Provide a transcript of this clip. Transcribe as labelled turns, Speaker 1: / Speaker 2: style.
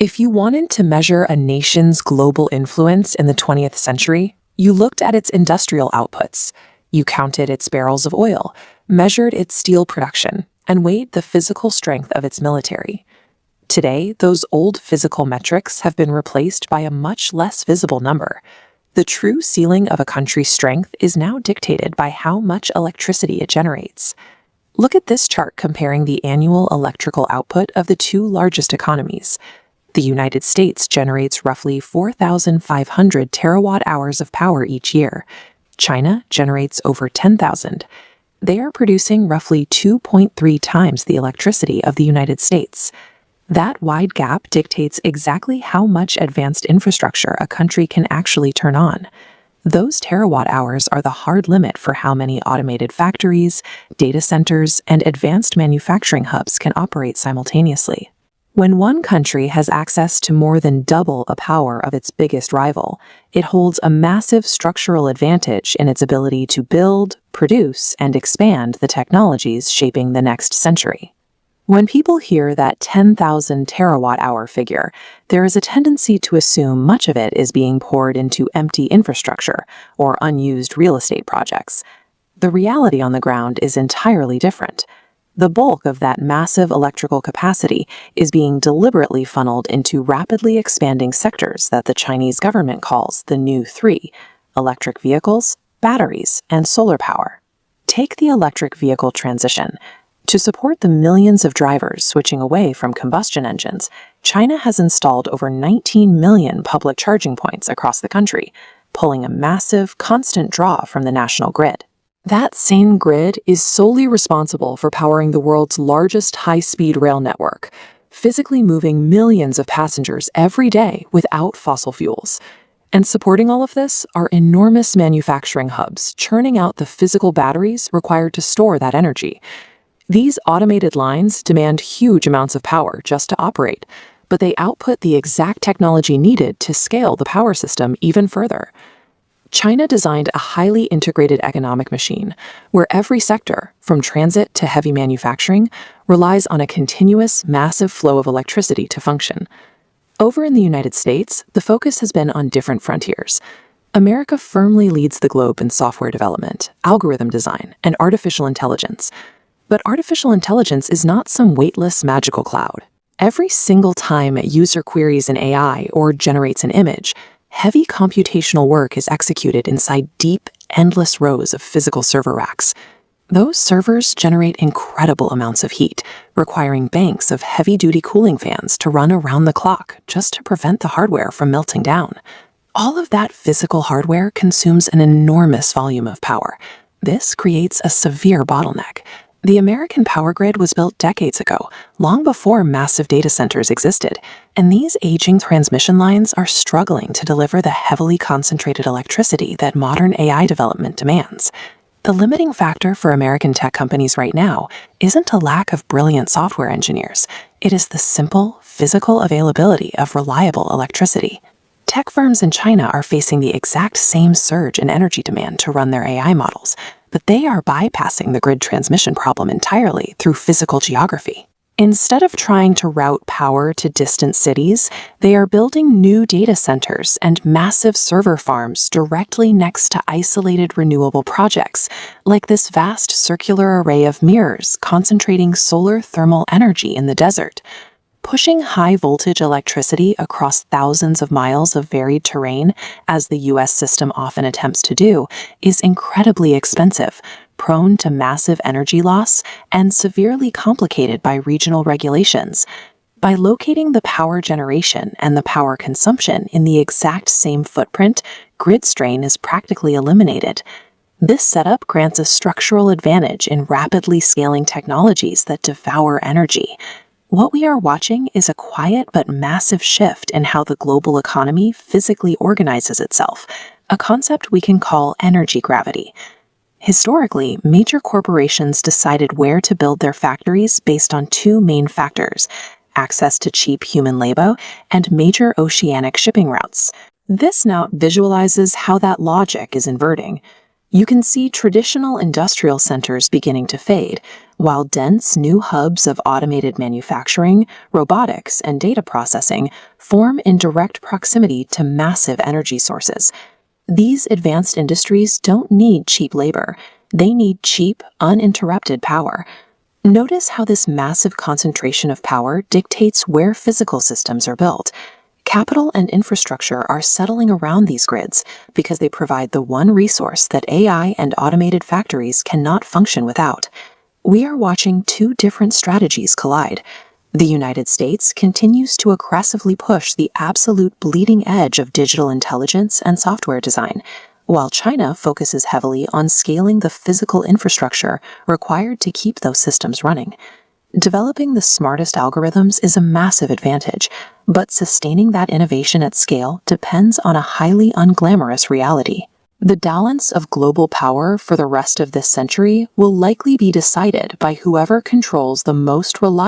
Speaker 1: If you wanted to measure a nation's global influence in the 20th century, you looked at its industrial outputs. You counted its barrels of oil, measured its steel production, and weighed the physical strength of its military. Today, those old physical metrics have been replaced by a much less visible number. The true ceiling of a country's strength is now dictated by how much electricity it generates. Look at this chart comparing the annual electrical output of the two largest economies. The United States generates roughly 4,500 terawatt-hours of power each year. China generates over 10,000. They are producing roughly 2.3 times the electricity of the United States. That wide gap dictates exactly how much advanced infrastructure a country can actually turn on. Those terawatt-hours are the hard limit for how many automated factories, data centers, and advanced manufacturing hubs can operate simultaneously. When one country has access to more than double the power of its biggest rival, it holds a massive structural advantage in its ability to build, produce, and expand the technologies shaping the next century. When people hear that 10,000 terawatt-hour figure, there is a tendency to assume much of it is being poured into empty infrastructure or unused real estate projects. The reality on the ground is entirely different. The bulk of that massive electrical capacity is being deliberately funneled into rapidly expanding sectors that the Chinese government calls the new three: electric vehicles, batteries, and solar power. Take the electric vehicle transition. To support the millions of drivers switching away from combustion engines, China has installed over 19 million public charging points across the country, pulling a massive, constant draw from the national grid. That same grid is solely responsible for powering the world's largest high-speed rail network, physically moving millions of passengers every day without fossil fuels. And supporting all of this are enormous manufacturing hubs churning out the physical batteries required to store that energy. These automated lines demand huge amounts of power just to operate, but they output the exact technology needed to scale the power system even further. China designed a highly integrated economic machine where every sector, from transit to heavy manufacturing, relies on a continuous, massive flow of electricity to function. Over in the United States, the focus has been on different frontiers. America firmly leads the globe in software development, algorithm design, and artificial intelligence. But artificial intelligence is not some weightless magical cloud. Every single time a user queries an AI or generates an image, heavy computational work is executed inside deep, endless rows of physical server racks. Those servers generate incredible amounts of heat, requiring banks of heavy-duty cooling fans to run around the clock just to prevent the hardware from melting down. All of that physical hardware consumes an enormous volume of power. This creates a severe bottleneck. The American power grid was built decades ago, long before massive data centers existed, and these aging transmission lines are struggling to deliver the heavily concentrated electricity that modern AI development demands. The limiting factor for American tech companies right now isn't a lack of brilliant software engineers. It is the simple, physical availability of reliable electricity. Tech firms in China are facing the exact same surge in energy demand to run their AI models, but they are bypassing the grid transmission problem entirely through physical geography. Instead of trying to route power to distant cities, they are building new data centers and massive server farms directly next to isolated renewable projects, like this vast circular array of mirrors concentrating solar thermal energy in the desert. Pushing high-voltage electricity across thousands of miles of varied terrain, as the U.S. system often attempts to do, is incredibly expensive, prone to massive energy loss, and severely complicated by regional regulations. By locating the power generation and the power consumption in the exact same footprint, grid strain is practically eliminated. This setup grants a structural advantage in rapidly scaling technologies that devour energy. What we are watching is a quiet but massive shift in how the global economy physically organizes itself, a concept we can call energy gravity. Historically, major corporations decided where to build their factories based on two main factors: access to cheap human labor and major oceanic shipping routes. This now visualizes how that logic is inverting. You can see traditional industrial centers beginning to fade, while dense new hubs of automated manufacturing, robotics, and data processing form in direct proximity to massive energy sources. These advanced industries don't need cheap labor. They need cheap, uninterrupted power. Notice how this massive concentration of power dictates where physical systems are built. Capital and infrastructure are settling around these grids because they provide the one resource that AI and automated factories cannot function without. We are watching two different strategies collide. The United States continues to aggressively push the absolute bleeding edge of digital intelligence and software design, while China focuses heavily on scaling the physical infrastructure required to keep those systems running. Developing the smartest algorithms is a massive advantage, but sustaining that innovation at scale depends on a highly unglamorous reality. The balance of global power for the rest of this century will likely be decided by whoever controls the most reliable